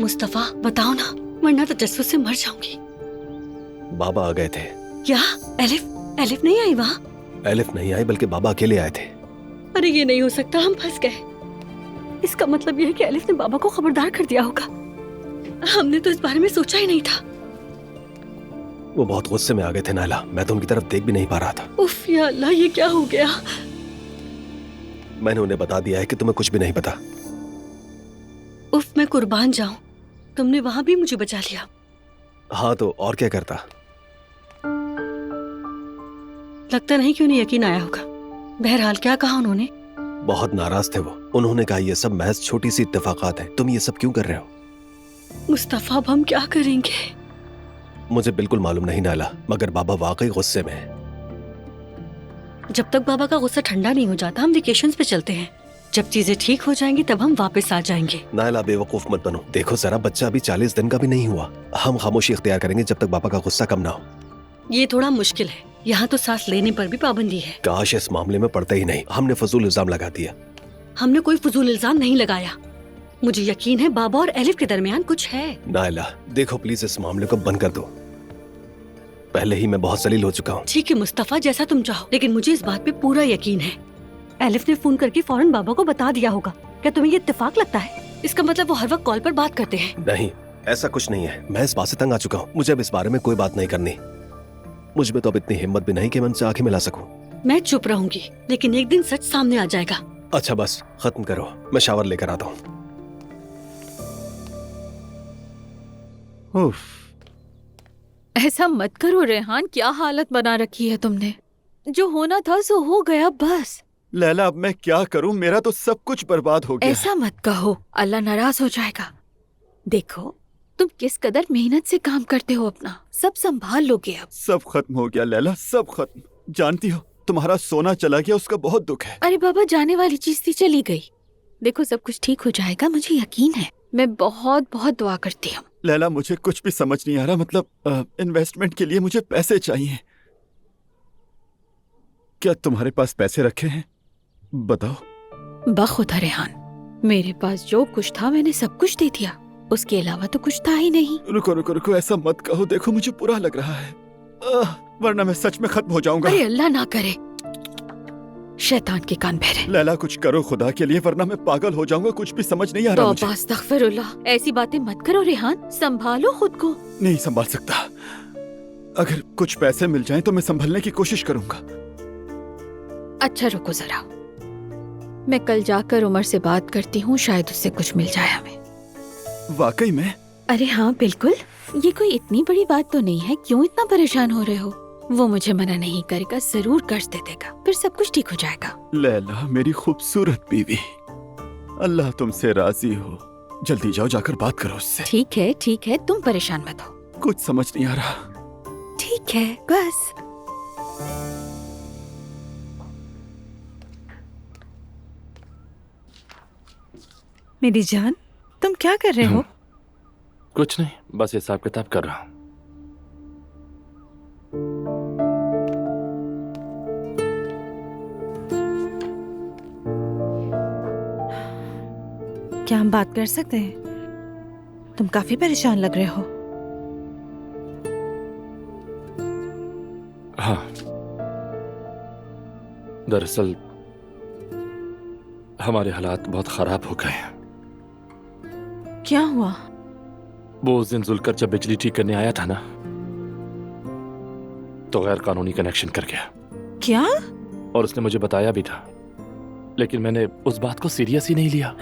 मुस्तफा बताओ ना, वरना तो जस्सू से मर जाऊंगी। बाबा आ गए थे। क्या? एलिफ नहीं आई वहाँ? एलिफ नहीं आई, बल्कि बाबा अकेले आए थे। अरे ये नहीं हो सकता, हम फंस गए। इसका मतलब यह है कि एलिफ ने बाबा को खबरदार कर दिया होगा। हमने तो इस बारे में सोचा ही नहीं था। वो बहुत गुस्से में आ गए थे नायला, मैं तो उनकी तरफ देख भी नहीं पा रहा था। उफ या अल्लाह, ये क्या हो गया? मैंने उन्हें बता दिया है कि तुम्हें कुछ भी नहीं पता। उफ, मैं कुर्बान जाऊं, तुमने वहां भी मुझे बचा लिया। हाँ तो और क्या करता। लगता नहीं कि उन्हें यकीन आया होगा। बहरहाल क्या कहा उन्होंने? बहुत नाराज थे वो। उन्होंने कहा ये सब महज छोटी सी इत्तेफाकात है, तुम ये सब क्यों कर रहे हो। मुस्तफा, अब हम क्या करेंगे? मुझे बिल्कुल मालूम नहीं नायला, मगर बाबा वाकई गुस्से में है। जब तक बाबा का गुस्सा ठंडा नहीं हो जाता हम वेकेशंस पे चलते हैं। जब चीजें ठीक हो जाएंगी तब हम वापस आ जाएंगे। नायला बेवकूफ मत बनो, देखो जरा बच्चा अभी 40 दिन का भी नहीं हुआ। हम खामोशी इख्तियार करेंगे जब तक बाबा का गुस्सा कम ना हो। ये थोड़ा मुश्किल है, यहाँ तो सांस लेने पर भी पाबंदी है। काश इस मामले में पड़ता ही नहीं, हमने फजूल इल्जाम लगा दिया। हमने कोई फजूल इल्जाम नहीं लगाया। मुझे यकीन है बाबा और एलिफ के दरमियान कुछ है। नायला देखो प्लीज इस मामले को बंद कर दो, पहले ही मैं बहुत जलील हो चुका हूँ। ठीक है मुस्तफा, जैसा तुम चाहो, लेकिन मुझे इस बात पे पूरा यकीन है। एलिफ ने फोन करके फौरन बाबा को बता दिया होगा। क्या तुम्हें ये इत्तेफाक लगता है? इसका मतलब वो हर वक्त कॉल पर बात करते हैं। नहीं, ऐसा कुछ नहीं है। मैं इस बात से तंग आ चुका हूँ, मुझे अब इस बारे में कोई बात नहीं करनी। मुझ में तो अब इतनी हिम्मत भी नहीं कि मैं उनसे आंखें मिला सकूं। मैं चुप रहूंगी, लेकिन एक दिन सच सामने आ जाएगा। अच्छा बस खत्म करो, मैं शावर लेकर आता हूँ। उफ, ऐसा मत करो रेहान, क्या हालत बना रखी है तुमने। जो होना था सो हो गया बस। लैला अब मैं क्या करूं, मेरा तो सब कुछ बर्बाद हो गया। ऐसा मत कहो, अल्लाह नाराज हो जाएगा। देखो तुम किस कदर मेहनत से काम करते हो, अपना सब संभाल लोगे अब। सब खत्म हो गया लैला, सब खत्म। जानती हो तुम्हारा सोना चला गया, उसका बहुत दुख है। अरे बाबा, जाने वाली चीज थी, चली गई। देखो सब कुछ ठीक हो जाएगा, मुझे यकीन है। मैं बहुत बहुत दुआ करती हूँ। लैला मुझे कुछ भी समझ नहीं आ रहा, मतलब इन्वेस्टमेंट के लिए मुझे पैसे चाहिए। क्या तुम्हारे पास पैसे रखे हैं? बताओ। बखुदा रेहान, मेरे पास जो कुछ था मैंने सब कुछ दे दिया, उसके अलावा तो कुछ था ही नहीं। रुको रुको रुको, ऐसा मत कहो, देखो मुझे बुरा लग रहा है, वरना मैं सच में खत्म हो जाऊंगा। अरे अल्लाह ना करे, शैतान के कान बहरे। लैला कुछ करो खुदा के लिए, वरना मैं पागल हो जाऊंगा। कुछ भी समझ नहीं आ रहा मुझे। अस्तगफिरुल्लाह, ऐसी बातें मत करो रेहान, संभालो खुद को। नहीं संभाल सकता। अगर कुछ पैसे मिल जाएं तो मैं संभलने की कोशिश करूंगा। अच्छा रुको जरा, मैं कल जाकर उमर से बात करती हूँ, शायद उससे कुछ मिल जाए हमें। वाकई में? अरे हाँ बिल्कुल, ये कोई इतनी बड़ी बात तो नहीं है, क्यों इतना परेशान हो रहे हो। वो मुझे मना नहीं करेगा, जरूर कर्ज दे देगा, फिर सब कुछ ठीक हो जाएगा। लैला मेरी खूबसूरत बीवी, अल्लाह तुमसे राजी हो। जल्दी जाओ, जाकर बात करो उससे। ठीक है, तुम परेशान मत हो। कुछ समझ नहीं आ रहा। ठीक है बस। मेरी जान, तुम क्या कर रहे हो? कुछ नहीं, बस हिसाब किताब कर रहा हूँ। क्या हम बात कर सकते हैं? तुम काफी परेशान लग रहे हो। हाँ, दरअसल हमारे हालात बहुत खराब हो गए हैं। क्या हुआ? वो उस दिन जुलकर जब बिजली ठीक करने आया था ना, तो गैर कानूनी कनेक्शन कर गया। क्या? और उसने मुझे बताया भी था, लेकिन मैंने उस बात को सीरियस ही नहीं लिया।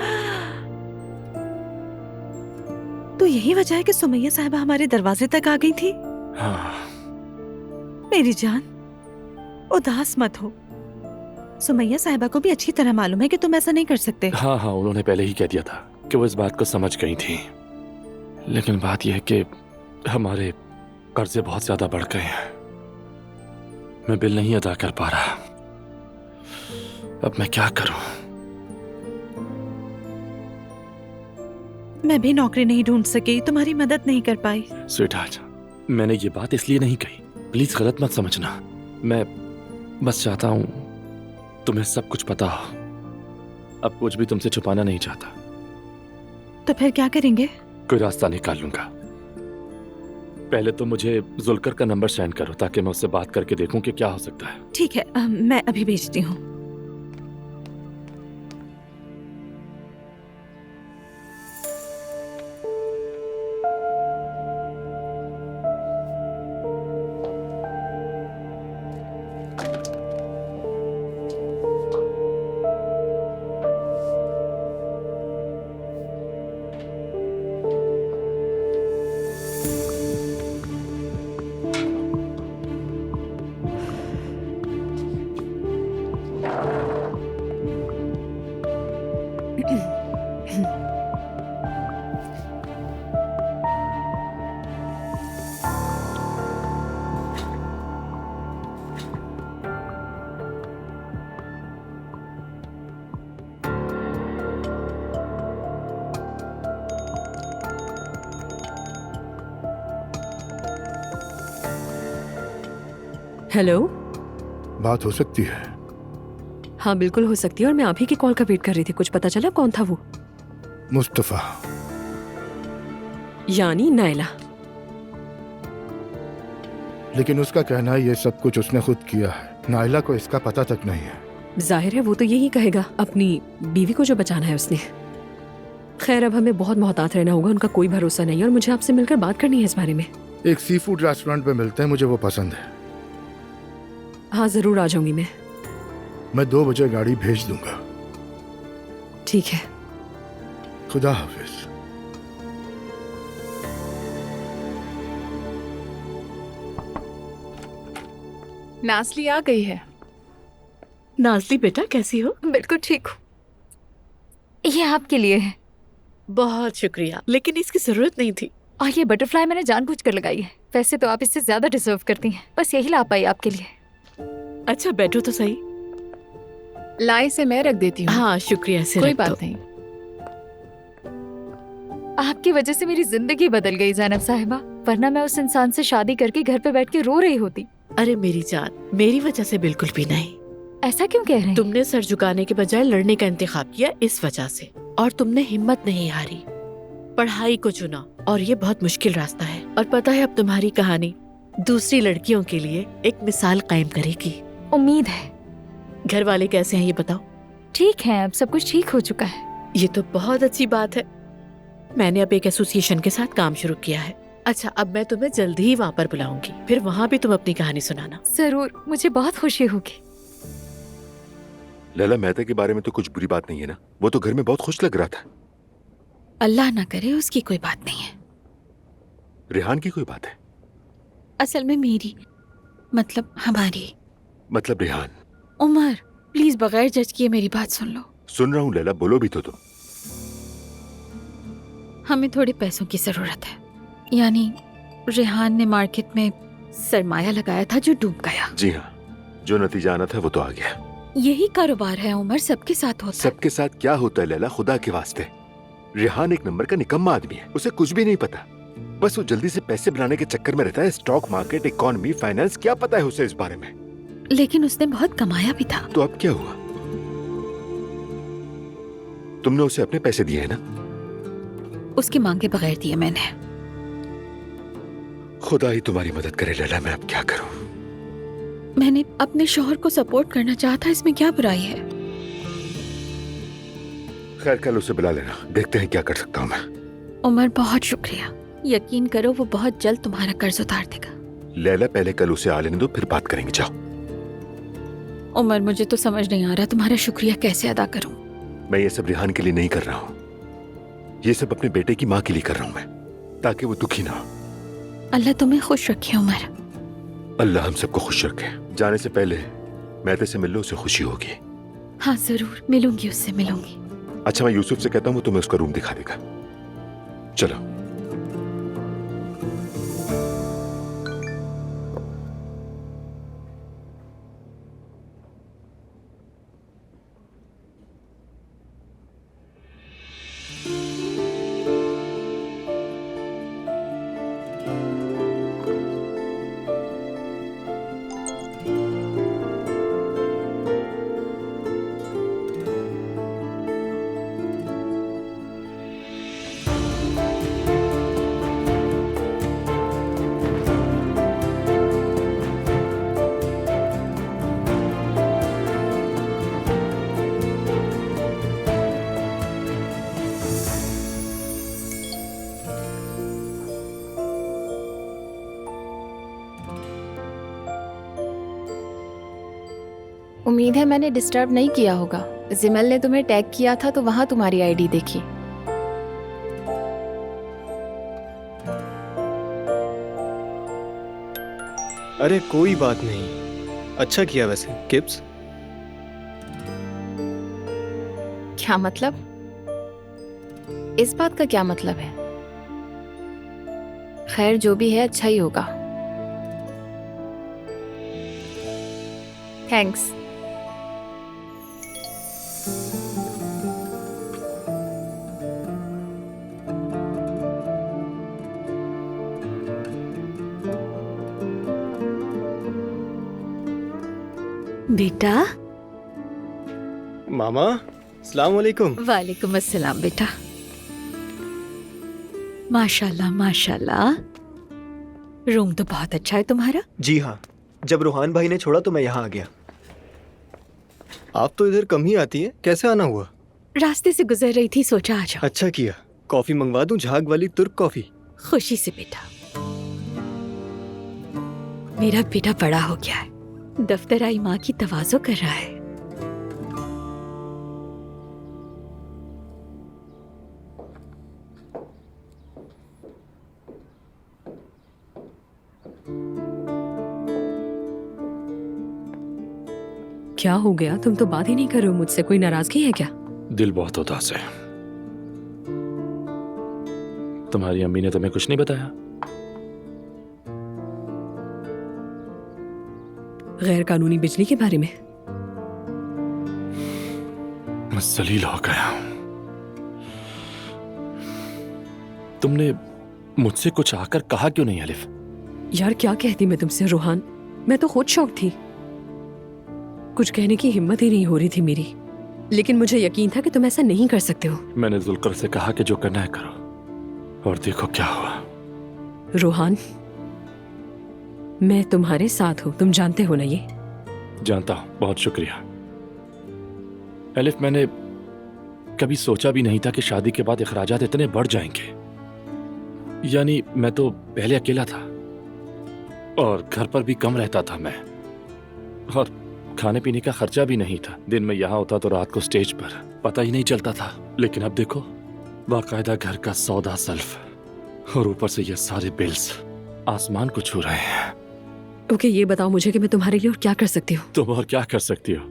तो यही वजह है कि सुमैया साहिबा हमारे दरवाजे तक आ गई थी। हाँ। मेरी जान, उदास मत हो। सुमैया साहिबा को भी अच्छी तरह मालूम है कि तुम ऐसा नहीं कर सकते। हाँ, उन्होंने पहले ही कह दिया था कि वो इस बात को समझ गई थी, लेकिन बात यह है कि हमारे कर्जे बहुत ज्यादा बढ़ गए हैं। मैं बिल नहीं अदा कर पा रहा। अब मैं क्या करूं? मैं भी नौकरी नहीं ढूंढ सकी, तुम्हारी मदद नहीं कर पाई। स्वीटहार्ट, मैंने ये बात इसलिए नहीं कही, प्लीज गलत मत समझना। मैं बस चाहता हूं तुम्हें सब कुछ पता हो। अब कुछ भी तुमसे छुपाना नहीं चाहता। तो फिर क्या करेंगे? कोई रास्ता निकाल लूंगा। पहले तो मुझे जुल्कर का नंबर सेंड करो ताकि मैं उससे बात करके देखूं कि क्या हो सकता है। ठीक है, मैं अभी भेजती हूँ। हेलो। बात हो सकती है? हाँ बिल्कुल हो सकती है, और मैं आप ही की कॉल का वेट कर रही थी। कुछ पता चला कौन था वो? मुस्तफा। यानी नायला। लेकिन उसका कहना है ये सब कुछ उसने खुद किया है। नायला को इसका पता तक नहीं है। जाहिर है वो तो यही कहेगा, अपनी बीवी को जो बचाना है उसने। खैर अब हमें बहुत मोहतात रहना होगा, उनका कोई भरोसा नहीं है, और मुझे आपसे मिलकर बात करनी है इस बारे में। एक सी फूड रेस्टोरेंट पे मिलते हैं, मुझे वो पसंद है। हाँ जरूर आ जाऊंगी मैं 2 बजे गाड़ी भेज दूंगा। ठीक है। खुदा हाफिज। नाज़ली आ गई है। नाज़ली बेटा कैसी हो? बिल्कुल ठीक हूँ। ये आपके लिए है। बहुत शुक्रिया, लेकिन इसकी जरूरत नहीं थी। और ये बटरफ्लाई मैंने जानबूझकर लगाई है। वैसे तो आप इससे ज्यादा डिजर्व करती हैं, बस यही ला पाई आपके लिए। अच्छा बैठो तो सही। लाई से मैं रख देती हूँ। हाँ शुक्रिया से कोई रख दो। बात नहीं। आपकी वजह से मेरी जिंदगी बदल गई ज़ैनब साहिबा, वरना मैं उस इंसान से शादी करके घर पे बैठ के रो रही होती। अरे मेरी जान, मेरी वजह से बिल्कुल भी नहीं। ऐसा क्यों कह रहे हैं? तुमने सर झुकाने के बजाय लड़ने का इंतखाब किया, इस वजह से। और तुमने हिम्मत नहीं हारी, पढ़ाई को चुना, और ये बहुत मुश्किल रास्ता है। और पता है अब तुम्हारी कहानी दूसरी लड़कियों के लिए एक मिसाल कायम करेगी। उम्मीद है। घर वाले कैसे हैं ये बताओ? ठीक है, अब सब कुछ ठीक हो चुका है। ये तो बहुत अच्छी बात है। मैंने अब एक एसोसिएशन के साथ काम शुरू किया है। अच्छा अब मैं तुम्हें जल्दी ही वहाँ पर बुलाऊंगी, फिर वहाँ भी तुम अपनी कहानी सुनाना। जरूर, मुझे बहुत खुशी होगी। लैला मेहता के बारे में तो कुछ बुरी बात नहीं है ना? वो तो घर में बहुत खुश लग रहा था। अल्लाह ना करे उसकी कोई बात नहीं है। रेहान की कोई बात है? असल में मेरी, मतलब हमारी। मतलब रेहान? उमर प्लीज बगैर जज किए मेरी बात सुन लो। सुन रहा हूँ लैला, बोलो भी तो। हमें थोड़े पैसों की जरूरत है। यानी रेहान ने मार्केट में सरमाया लगाया था जो डूब गया। जी हाँ, जो नतीजा आना था वो तो आ गया। यही कारोबार है उमर, सबके साथ होता है। सबके साथ क्या होता है लैला, खुदा के वास्ते? रेहान एक नंबर का निकम्मा आदमी है, उसे कुछ भी नहीं पता। बस वो जल्दी से पैसे बनाने के चक्कर में रहता है। स्टॉक मार्केट, इकोनॉमी, फाइनेंस, क्या पता है उसे इस बारे में? लेकिन उसने बहुत कमाया भी था। तो अब क्या हुआ? तुमने उसे अपने पैसे दिए हैं ना? उसकी मांग के बगैर दिए मैंने। खुदा ही तुम्हारी मदद करे लैला, मैं अब क्या करूं? मैंने अपने शौहर को सपोर्ट करना चाहा था, इसमें क्या बुराई है? खैर कल उसे बुला लेना, देखते हैं क्या कर सकता हूँ मैं। उमर बहुत शुक्रिया, यकीन करो वो बहुत जल्द तुम्हारा कर्ज उतार देगा। लैला पहले कल उसे आ लेने दो, फिर बात करेंगे। जाओ। उमर मुझे तो समझ नहीं आ रहा तुम्हारा शुक्रिया कैसे अदा करूं। मैं ये सब रेहान के लिए नहीं कर रहा हूँ, ये सब अपने बेटे की माँ के लिए कर रहा हूँ मैं, ताकि वो दुखी ना हो। अल्लाह तुम्हें खुश रखे उमर। अल्लाह हम सबको खुश रखे। जाने से पहले मेहते से मिल लो, उसे खुशी होगी। हाँ जरूर मिलूंगी, उससे मिलूंगी। अच्छा मैं यूसुफ से कहता हूँ, वो तुम्हें उसका रूम दिखा देगा। चलो। उम्मीद है मैंने डिस्टर्ब नहीं किया होगा। जिमल ने तुम्हें टैग किया था तो वहाँ तुम्हारी आईडी देखी। अरे कोई बात नहीं, अच्छा किया वैसे। किप्स, क्या मतलब? इस बात का क्या मतलब है? खैर जो भी है अच्छा ही होगा। थैंक्स। बेटा। मामा, अस्सलाम वालेकुम। वालेकुम अस्सलाम बेटा। माशाल्लाह माशाल्लाह, रूम तो बहुत अच्छा है तुम्हारा। जी हाँ, जब रूहान भाई ने छोड़ा तो मैं यहाँ आ गया। आप तो इधर कम ही आती हैं, कैसे आना हुआ? रास्ते से गुजर रही थी, सोचा आ जाओ। अच्छा किया। कॉफी मंगवा दूं, झाग वाली तुर्क कॉफी? खुशी से बेटा। मेरा बेटा बड़ा हो गया है, दफ्तर आई माँ की तवाज़ो कर रहा है। क्या हो गया? तुम तो बात ही नहीं कर रहे हो मुझसे। कोई नाराजगी है क्या? दिल बहुत उदास है। तुम्हारी अम्मी ने तुम्हें कुछ नहीं बताया? गैर कानूनी बिजली के बारे में? मैं जलील हो गया। तुमने मुझसे कुछ आकर कहा क्यों नहीं अलिफ? यार क्या कहती मैं तुमसे रोहान, मैं तो खुद शौक थी। कुछ कहने की हिम्मत ही नहीं हो रही थी मेरी, लेकिन मुझे यकीन था कि तुम ऐसा नहीं कर सकते हो। मैंने जुल्कर से कहा कि जो करना है करो, और देखो क्या हुआ। रोहान, मैं तुम्हारे साथ हूं, तुम जानते हो ना ये? जानता हूं, बहुत शुक्रिया अलिफ। मैंने कभी सोचा भी नहीं था कि शादी के बाद अखराजात इतने बढ़ जाएंगे। यानी मैं तो पहले अकेला था और घर पर भी कम रहता था मैं, और खाने पीने का खर्चा भी नहीं था। दिन में यहाँ होता तो रात को स्टेज पर, पता ही नहीं चलता था। लेकिन अब देखो, बाकायदा घर का सौदा सल्फ, और ऊपर से ये सारे बिल्स आसमान को छू रहे हैं। ओके, ये बताओ मुझे कि मैं तुम्हारे लिए और क्या कर सकती हूँ? तुम और क्या कर सकती हो?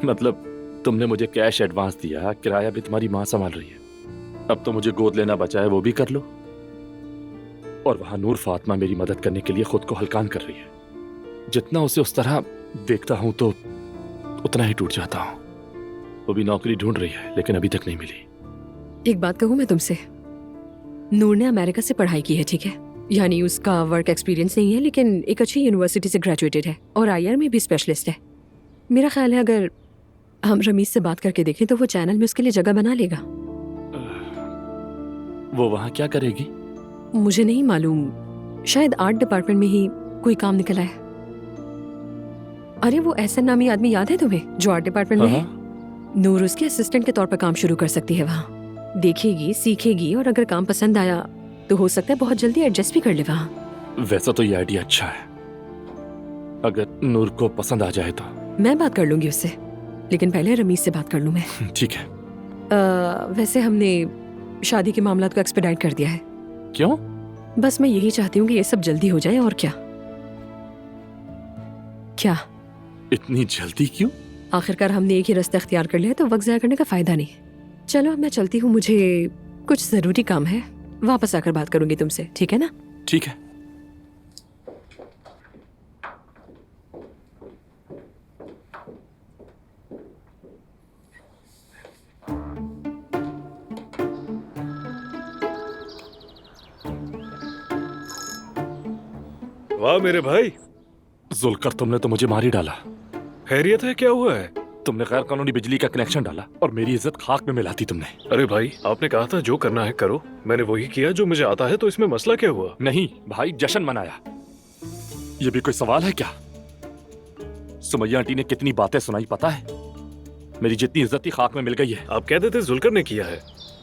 मतलब तुमने मुझे कैश एडवांस दिया, किराया भी तुम्हारी माँ संभाल रही है। अब तो मुझे गोद लेना बचा है, वो भी कर लो। और वहां नूर फातिमा मेरी मदद करने के लिए खुद को हल्कान कर रही है। जितना उसे उस तरह देखता हूं तो उतना ही टूट जाता हूं। वो भी नौकरी ढूंढ रही है, लेकिन अभी तक नहीं मिली। एक बात कहूँ मैं तुमसे, नूर ने अमेरिका से पढ़ाई की है, ठीक है? यानी उसका वर्क एक्सपीरियंस नहीं है, लेकिन एक अच्छी यूनिवर्सिटी से ग्रेजुएटेड है और आईआर में भी स्पेशलिस्ट है। मेरा ख्याल है अगर हम रमीज से बात करके देखें तो वो चैनल में उसके लिए जगह बना लेगा। वो वहां क्या करेगी? मुझे नहीं मालूम, शायद आर्ट डिपार्टमेंट में ही कोई काम निकला है। अरे वो एहसन नामी आदमी याद है तुम्हें, जो आर्ट डिपार्टमेंट में है? नूर उसके असिस्टेंट के तौर पर काम शुरू कर सकती है वहाँ। देखेगी, सीखेगी, और अगर काम पसंद आया तो हो सकता है बहुत जल्दी एडजस्ट भी कर ले वहाँ। वैसा तो ये आइडिया अच्छा है, अगर नूर को पसंद आ जाए तो। मैं बात कर लूंगी उससे, लेकिन पहले रमीज से बात कर लूं मैं। ठीक है। वैसे हमने शादी के मामला को एक्सपेडाइट कर दिया है। क्यों? बस मैं यही चाहती हूँ कि ये सब जल्दी हो जाए, और क्या। क्या इतनी जल्दी क्यों? आखिरकार हमने एक ही रास्ता अख्तियार कर लिया, तो वक्त ज़ाया करने का फायदा नहीं। चलो अब मैं चलती हूँ, मुझे कुछ जरूरी काम है, वापस आकर बात करूंगी तुमसे, ठीक है ना? ठीक है। वाह मेरे भाई। जुल्कर, तुमने तो मुझे मार ही डाला। खैरियत है, क्या हुआ है? तुमने गैर कानूनी बिजली का कनेक्शन डाला और मेरी इज्जत खाक में मिलाती तुमने। अरे भाई, आपने कहा था जो करना है करो, मैंने वही किया जो मुझे आता है, तो इसमें मसला क्या हुआ? नहीं भाई, जश्न मनाया। ये भी कोई सवाल है क्या? सुमैया आंटी ने कितनी बातें सुनाई पता है? मेरी जितनी इज्जत थी खाक में मिल गई है। आप कहते थे जुल्कर ने किया है,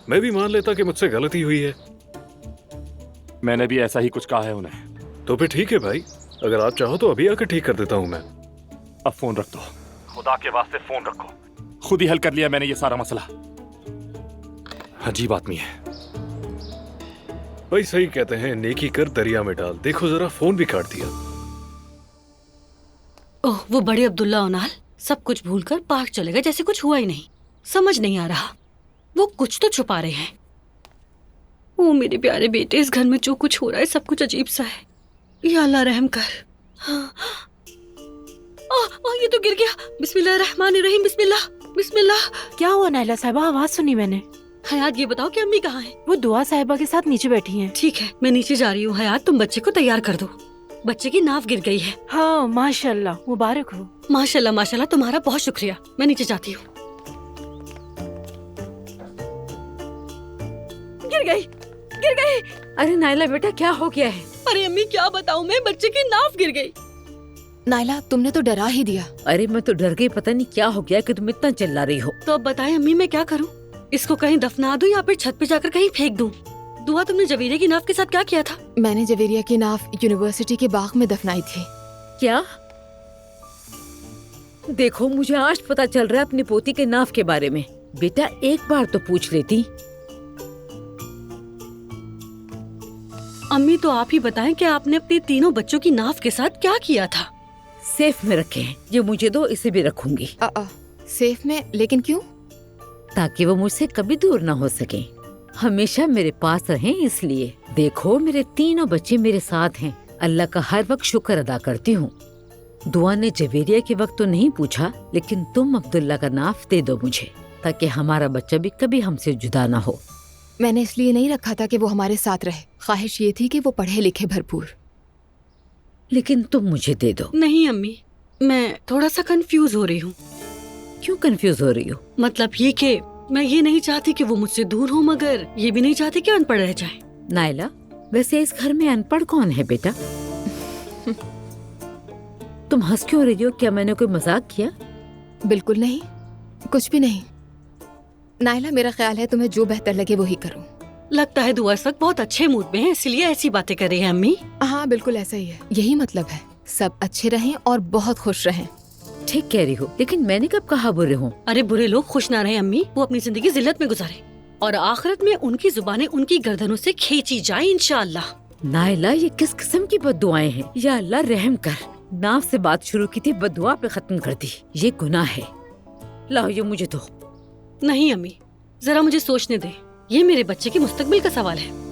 मैं भी मान लेता कि मुझसे गलती हुई है। मैंने भी ऐसा ही कुछ कहा है उन्हें। तो फिर ठीक है भाई, अगर आप चाहो तो अभी आकर ठीक कर देता हूँ मैं। अब फोन रख दो, खुदा के वास्ते फोन रखो। खुद ही हल कर लिया मैंने ये सारा मसला। अजीब आदमी है। भाई सही कहते हैं, नेकी कर दरिया में डाल। देखो जरा, फोन भी काट दिया। ओह, वो बड़े अब्दुल्ला ओनाल सब कुछ भूलकर पार्क चले गए जैसे कुछ हुआ ही नहीं। समझ नहीं आ रहा, वो कुछ तो छुपा रहे हैं। ओ मेरे प्यारे बेटे, इस घर में जो कुछ हो रहा है सब कुछ अजीब सा है। या अल्लाह रहम कर। हाँ। ये तो गिर गया। बिस्मिल्लाहिर्रहमानिर्रहीम। बिस्मिल्लाह बिस्मिल्लाह। क्या हुआ नाइला साहिबा? आवाज सुनी मैंने। हयात, ये बताओ कि अम्मी कहाँ हैं? वो दुआ साहिबा के साथ नीचे बैठी हैं। ठीक है, मैं नीचे जा रही हूँ। हयात, तुम बच्चे को तैयार कर दो। बच्चे की नाव गिर गई है। हाँ माशाल्लाह, मुबारक हो। माशाल्लाह माशाल्लाह, तुम्हारा बहुत शुक्रिया। मैं नीचे जाती हूँ। गिर गई। अरे नाइला बेटा, क्या हो गया है? अरे अम्मी क्या बताऊँ मैं, बच्चे की नाव गिर गई। नाइला, तुमने तो डरा ही दिया। अरे मैं तो डर गई, पता नहीं क्या हो गया कि तुम इतना चिल्ला रही हो। तो अब बताएं अम्मी, मैं क्या करूँ? इसको कहीं दफना दूं या फिर छत पे जाकर कहीं फेंक दूं? दुआ, तुमने जवेरिया की नाव के साथ क्या किया था? मैंने जवेरिया की नाव यूनिवर्सिटी के बाग में दफनाई थी। क्या? देखो, मुझे आज पता चल रहा है अपनी पोती के नाव के बारे में। बेटा एक बार तो पूछ लेती। अम्मी तो आप ही बताएं कि आपने अपने तीनों बच्चों की नाव के साथ क्या किया था? सेफ में रखे हैं। ये मुझे दो, इसे भी रखूंगी। सेफ में? लेकिन क्यों? ताकि वो मुझसे कभी दूर ना हो सके, हमेशा मेरे पास रहें इसलिए। देखो, मेरे तीनों बच्चे मेरे साथ हैं। अल्लाह का हर वक्त शुक्र अदा करती हूँ। दुआ ने जवेरिया के वक्त तो नहीं पूछा, लेकिन तुम अब्दुल्ला का नाफ दे दो मुझे, ताकि हमारा बच्चा भी कभी हमसे जुदा ना हो। मैंने इसलिए नहीं रखा था कि वो हमारे साथ रहे। ख्वाहिश ये थी कि वो पढ़े लिखे भरपूर। लेकिन तुम मुझे दे दो। नहीं अम्मी, मैं थोड़ा सा कंफ्यूज हो रही हूँ। क्यों कंफ्यूज हो रही हो? मतलब ये कि मैं ये नहीं चाहती कि वो मुझसे दूर हो, मगर ये भी नहीं चाहती कि अनपढ़ रह जाए। नाइला, वैसे इस घर में अनपढ़ कौन है बेटा? तुम हंस क्यों रही हो? क्या मैंने कोई मजाक किया? बिल्कुल नहीं, कुछ भी नहीं। नाइला, मेरा ख्याल है तुम्हें जो बेहतर लगे वो ही करो। लगता है दुआ इस वक्त बहुत अच्छे मूड में है, इसलिए ऐसी बातें कर रही है अम्मी। हाँ बिल्कुल ऐसा ही है, यही मतलब है। सब अच्छे रहें और बहुत खुश रहें। ठीक कह रही हो, लेकिन मैंने कब कहा बुरे हों? अरे बुरे लोग खुश ना रहे अम्मी, वो अपनी जिंदगी जिल्लत में गुजारे और आखिरत में उनकी जुबानें उनकी गर्दनों से खींची जाए इंशाअल्लाह। नाइला, ये किस किस्म की बद्दुआएं हैं? या अल्लाह रहम कर। नाव से बात शुरू की थी, बद्दुआ पे खत्म कर दी। ये गुनाह है। लाओ ये मुझे दो। नहीं अम्मी, जरा मुझे सोचने दे। ये मेरे बच्चे के मुस्तकबिल का सवाल है।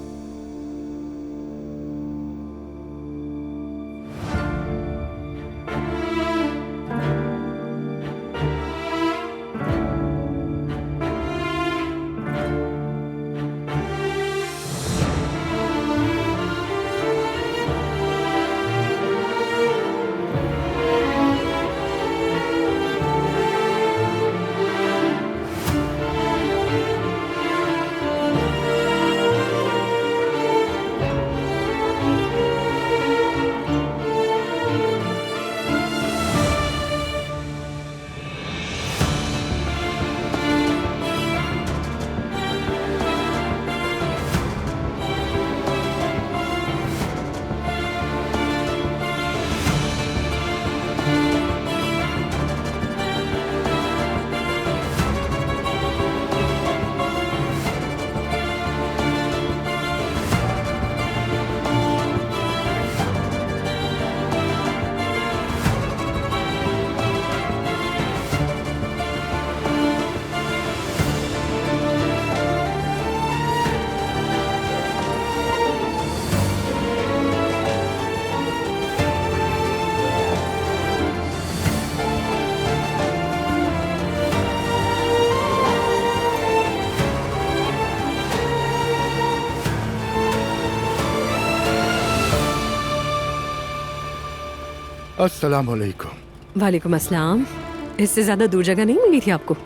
अस्सलाम वालेकुम। वालेकुम अस्सलाम। इससे ज्यादा दूर जगह नहीं मिली थी आपको?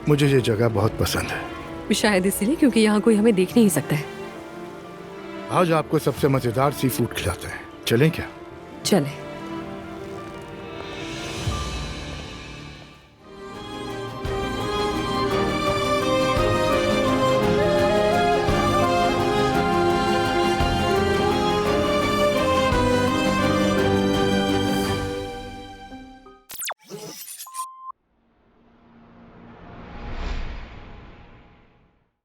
मुझे ये जगह बहुत पसंद है। शायद इसलिए क्योंकि यहाँ कोई हमें देख नहीं सकता है। आज आपको सबसे मजेदार सी फूड खिलाते हैं, चलें क्या? चले।